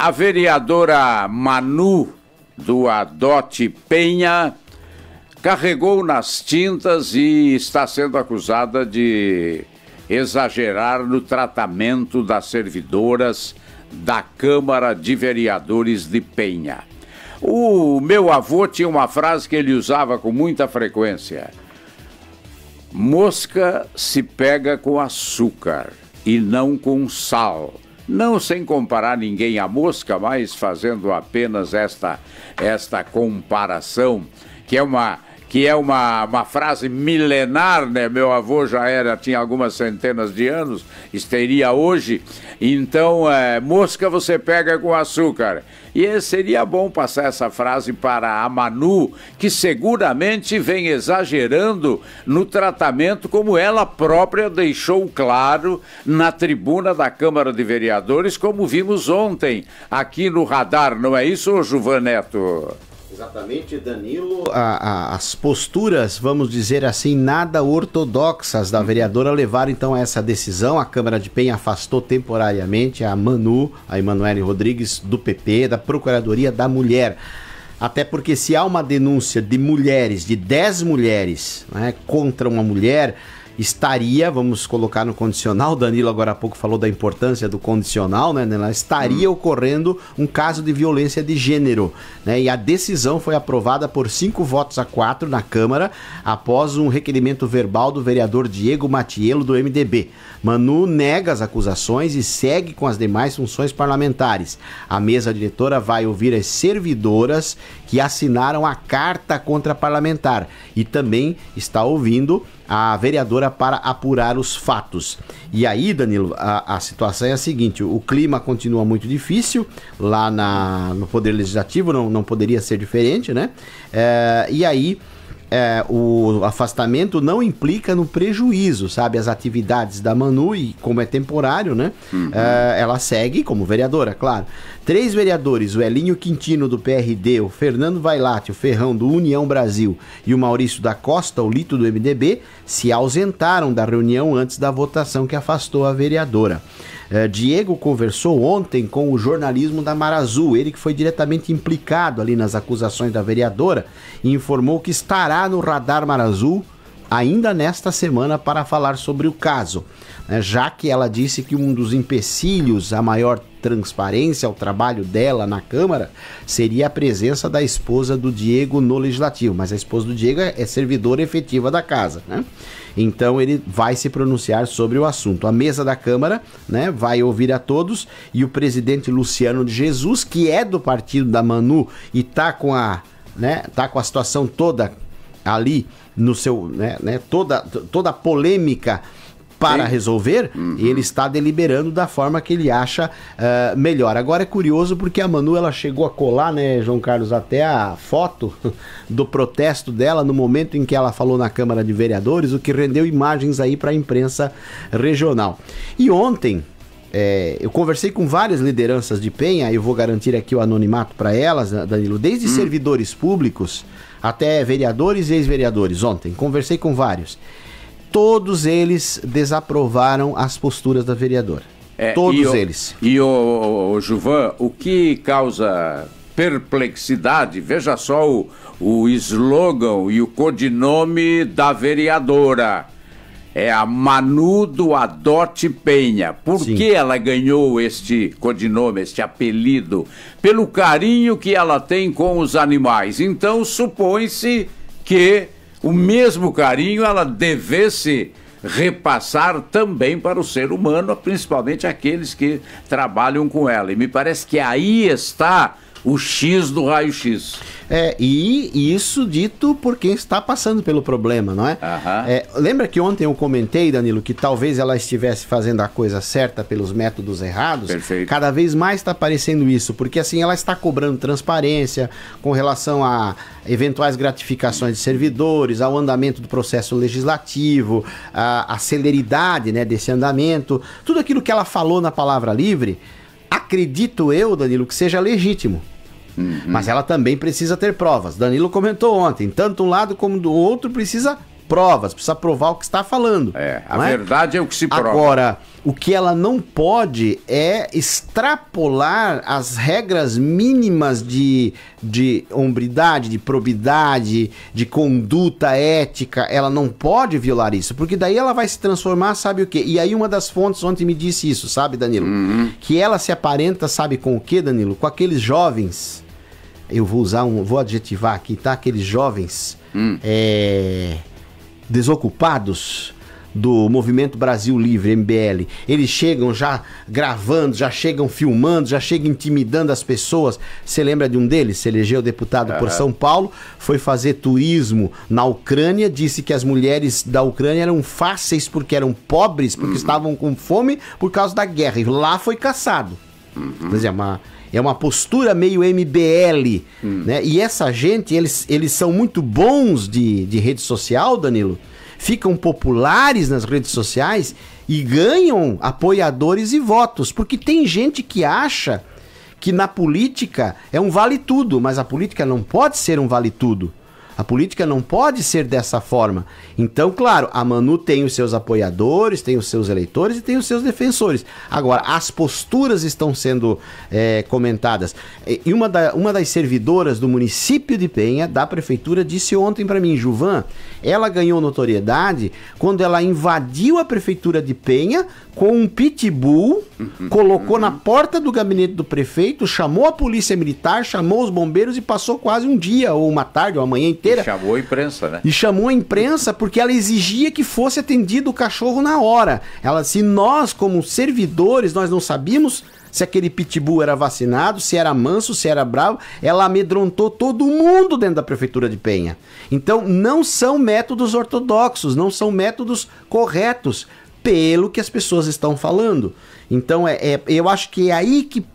A vereadora Manu, do Adote Penha, carregou nas tintas e está sendo acusada de exagerar no tratamento das servidoras da Câmara de Vereadores de Penha. O meu avô tinha uma frase que ele usava com muita frequência: mosca se pega com açúcar e não com sal. Não sem comparar ninguém à mosca, mas fazendo apenas esta comparação, que é uma frase milenar, né? Meu avô tinha algumas centenas de anos, estaria hoje. Então, mosca você pega com açúcar. E seria bom passar essa frase para a Manu, que seguramente vem exagerando no tratamento, como ela própria deixou claro na tribuna da Câmara de Vereadores, como vimos ontem aqui no radar. Não é isso, Gilvan Neto? Exatamente, Danilo. As posturas, vamos dizer assim, nada ortodoxas da vereadora levaram então a essa decisão. A Câmara de Penha afastou temporariamente a Manu, a Emanuele Rodrigues, do PP, da Procuradoria da Mulher. Até porque se há uma denúncia de mulheres, de 10 mulheres, né, contra uma mulher, estaria, vamos colocar no condicional, Danilo agora há pouco falou da importância do condicional, né? Estaria ocorrendo um caso de violência de gênero, né? E a decisão foi aprovada por 5 votos a 4 na Câmara, após um requerimento verbal do vereador Diego Matiello, do MDB. Manu nega as acusações e segue com as demais funções parlamentares. A mesa diretora vai ouvir as servidoras que assinaram a carta contra parlamentar e também está ouvindo a vereadora para apurar os fatos. E aí, Danilo, a situação é a seguinte: o clima continua muito difícil lá no Poder Legislativo, não poderia ser diferente, né? E aí, o afastamento não implica no prejuízo, sabe? As atividades da Manu, e como é temporário, né? Ela segue como vereadora, claro. 3 vereadores, o Elinho Quintino, do PRD, o Fernando Vailate, o Ferrão, do União Brasil, e o Maurício da Costa, o Lito, do MDB, se ausentaram da reunião antes da votação que afastou a vereadora. Diego conversou ontem com o jornalismo da Mar Azul, ele que foi diretamente implicado ali nas acusações da vereadora, e informou que estará no radar Mar Azul ainda nesta semana para falar sobre o caso, né, já que ela disse que um dos empecilhos à maior transparência ao trabalho dela na Câmara seria a presença da esposa do Diego no Legislativo, mas a esposa do Diego é servidora efetiva da casa, né? Então ele vai se pronunciar sobre o assunto. A mesa da Câmara, né, vai ouvir a todos, e o presidente Luciano de Jesus, que é do partido da Manu e tá com a situação toda ali no seu, né, toda a polêmica para resolver, ele está deliberando da forma que ele acha melhor. Agora é curioso porque a Manu, ela chegou a colar, né, João Carlos, até a foto do protesto dela no momento em que ela falou na Câmara de Vereadores, o que rendeu imagens aí para a imprensa regional. E ontem, eu conversei com várias lideranças de Penha, eu vou garantir aqui o anonimato para elas, Danilo, desde servidores públicos até vereadores e ex-vereadores. Ontem conversei com vários. Todos eles desaprovaram as posturas da vereadora. Todos eles. E o Gilvan, o que causa perplexidade, veja só o slogan e o codinome da vereadora. É a Manu do Adote Penha. Por que ela ganhou este codinome, este apelido? Pelo carinho que ela tem com os animais. Então supõe-se que o mesmo carinho ela devesse repassar também para o ser humano, principalmente aqueles que trabalham com ela. E me parece que aí está o X do raio-X. E isso dito por quem está passando pelo problema, não é? Lembra que ontem eu comentei, Danilo, que talvez ela estivesse fazendo a coisa certa pelos métodos errados? Perfeito. Cada vez mais está aparecendo isso, porque assim ela está cobrando transparência com relação a eventuais gratificações de servidores, ao andamento do processo legislativo, a celeridade, né, desse andamento, tudo aquilo que ela falou na palavra livre, acredito eu, Danilo, que seja legítimo. Mas ela também precisa ter provas. Danilo comentou ontem, tanto um lado como do outro precisa provas, precisa provar o que está falando. A verdade é o que se prova. Agora, o que ela não pode é extrapolar as regras mínimas de hombridade, de probidade, de conduta ética. Ela não pode violar isso, porque daí ela vai se transformar, sabe o quê? E aí uma das fontes ontem me disse isso, sabe, Danilo? Que ela se aparenta, sabe com o quê, Danilo? Com aqueles jovens, eu vou adjetivar aqui, tá? Aqueles jovens desocupados do Movimento Brasil Livre, MBL. Eles chegam já gravando, já chegam filmando, já chegam intimidando as pessoas. Você lembra de um deles? Se elegeu deputado por São Paulo, foi fazer turismo na Ucrânia, disse que as mulheres da Ucrânia eram fáceis porque eram pobres, porque estavam com fome por causa da guerra. E lá foi caçado. Quer dizer, é uma postura meio MBL, né? E essa gente, eles são muito bons de rede social, Danilo, ficam populares nas redes sociais e ganham apoiadores e votos, porque tem gente que acha que na política é um vale-tudo, mas a política não pode ser um vale-tudo. A política não pode ser dessa forma. Então, claro, a Manu tem os seus apoiadores, tem os seus eleitores e tem os seus defensores. Agora, as posturas estão sendo comentadas. E uma das servidoras do município de Penha, da prefeitura, disse ontem para mim, Juvan, ela ganhou notoriedade quando ela invadiu a prefeitura de Penha com um pitbull, colocou na porta do gabinete do prefeito, chamou a polícia militar, chamou os bombeiros e passou quase um dia, ou uma tarde, ou uma manhã inteira. E chamou a imprensa, né? E chamou a imprensa porque ela exigia que fosse atendido o cachorro na hora. Ela, se nós, como servidores, nós não sabíamos se aquele pitbull era vacinado, se era manso, se era bravo, ela amedrontou todo mundo dentro da prefeitura de Penha. Então, não são métodos ortodoxos, não são métodos corretos, pelo que as pessoas estão falando. Então, eu acho que é aí que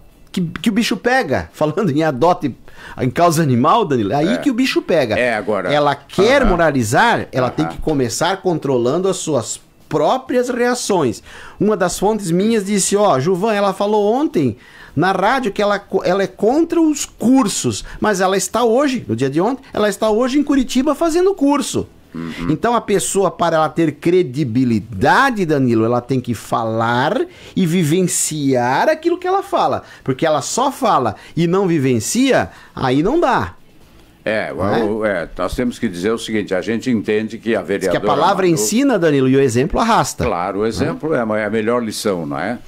o bicho pega, falando em adote, em causa animal, Danilo, é aí que o bicho pega. Agora. Ela quer moralizar, ela tem que começar controlando as suas próprias reações. Uma das fontes minhas disse, Juvan, ela falou ontem na rádio que ela é contra os cursos, mas ela está hoje, no dia de ontem, ela está hoje em Curitiba fazendo curso. Então a pessoa, para ela ter credibilidade, Danilo, ela tem que falar e vivenciar aquilo que ela fala. Porque ela só fala e não vivencia, aí não dá. Nós temos que dizer o seguinte, a gente entende que a vereadora... Que a palavra ensina, Danilo, e o exemplo arrasta. Claro, o exemplo é a melhor lição, não é?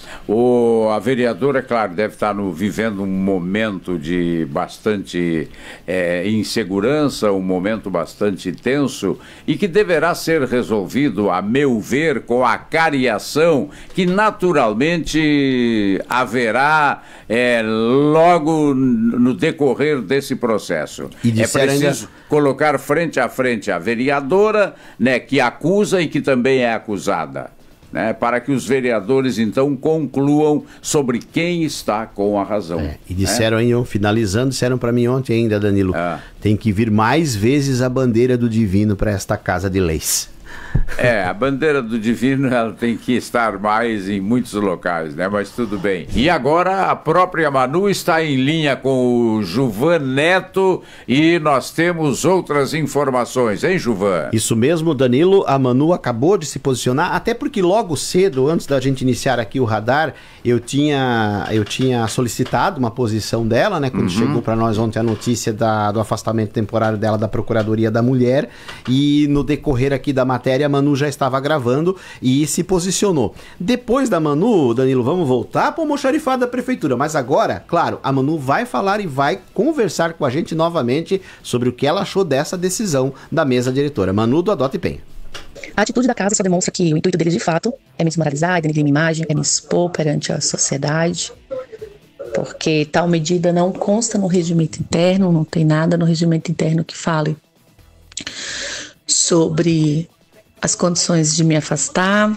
A vereadora, claro, deve estar vivendo um momento de bastante insegurança, um momento bastante tenso, e que deverá ser resolvido, a meu ver, com a cariação que naturalmente haverá logo no decorrer desse processo. É preciso colocar frente a frente a vereadora, né, que acusa e que também é acusada, né, para que os vereadores então concluam sobre quem está com a razão. E disseram aí, finalizando, disseram para mim ontem ainda, Danilo, tem que vir mais vezes a bandeira do divino para esta casa de leis. A bandeira do divino, ela tem que estar mais em muitos locais, né? Mas tudo bem. E agora a própria Manu está em linha com o Juvan Neto e nós temos outras informações, hein, Juvan? Isso mesmo, Danilo, a Manu acabou de se posicionar, até porque logo cedo, antes da gente iniciar aqui o radar, eu tinha solicitado uma posição dela, né? Quando chegou para nós ontem a notícia do afastamento temporário dela da Procuradoria da Mulher, e no decorrer aqui da matéria, a Manu já estava gravando e se posicionou. Depois da Manu, Danilo, vamos voltar para o almoxarifado da prefeitura, mas agora, claro, a Manu vai falar e vai conversar com a gente novamente sobre o que ela achou dessa decisão da mesa diretora. Manu, do Adote Penha. A atitude da casa só demonstra que o intuito deles, de fato, é me desmoralizar, é denegrir minha imagem, é me expor perante a sociedade, porque tal medida não consta no regimento interno, não tem nada no regimento interno que fale sobre as condições de me afastar.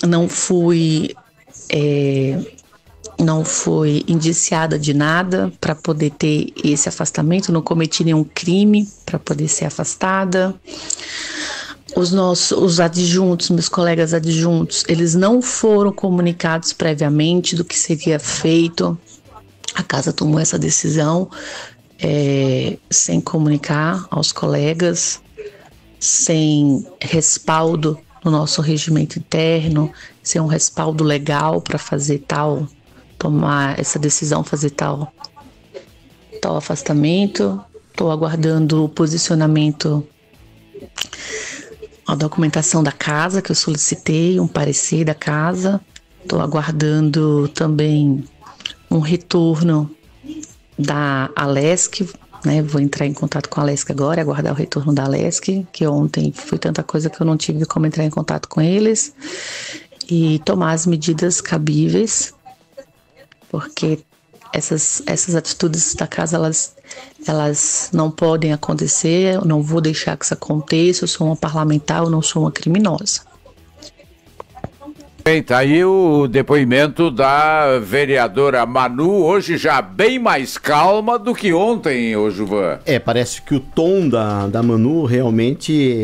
Não fui indiciada de nada para poder ter esse afastamento, não cometi nenhum crime para poder ser afastada. Os adjuntos, meus colegas adjuntos, eles não foram comunicados previamente do que seria feito. A casa tomou essa decisão sem comunicar aos colegas. sem respaldo no nosso regimento interno, sem um respaldo legal para fazer tomar essa decisão, fazer tal afastamento. Estou aguardando o posicionamento, a documentação da casa que eu solicitei, um parecer da casa. Estou aguardando também um retorno da Alesc, né? Vou entrar em contato com a Alesc agora, aguardar o retorno da Alesc, que ontem foi tanta coisa que eu não tive como entrar em contato com eles, e tomar as medidas cabíveis, porque essas atitudes da casa, elas não podem acontecer. Eu não vou deixar que isso aconteça. Eu sou uma parlamentar, eu não sou uma criminosa. Bem, tá aí o depoimento da vereadora Manu, hoje já bem mais calma do que ontem, ô Juvan. Parece que o tom da Manu realmente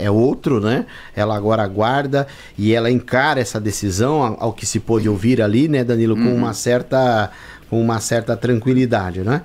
é outro, né? Ela agora aguarda e ela encara essa decisão, ao que se pôde ouvir ali, né, Danilo, com uma certa tranquilidade, né?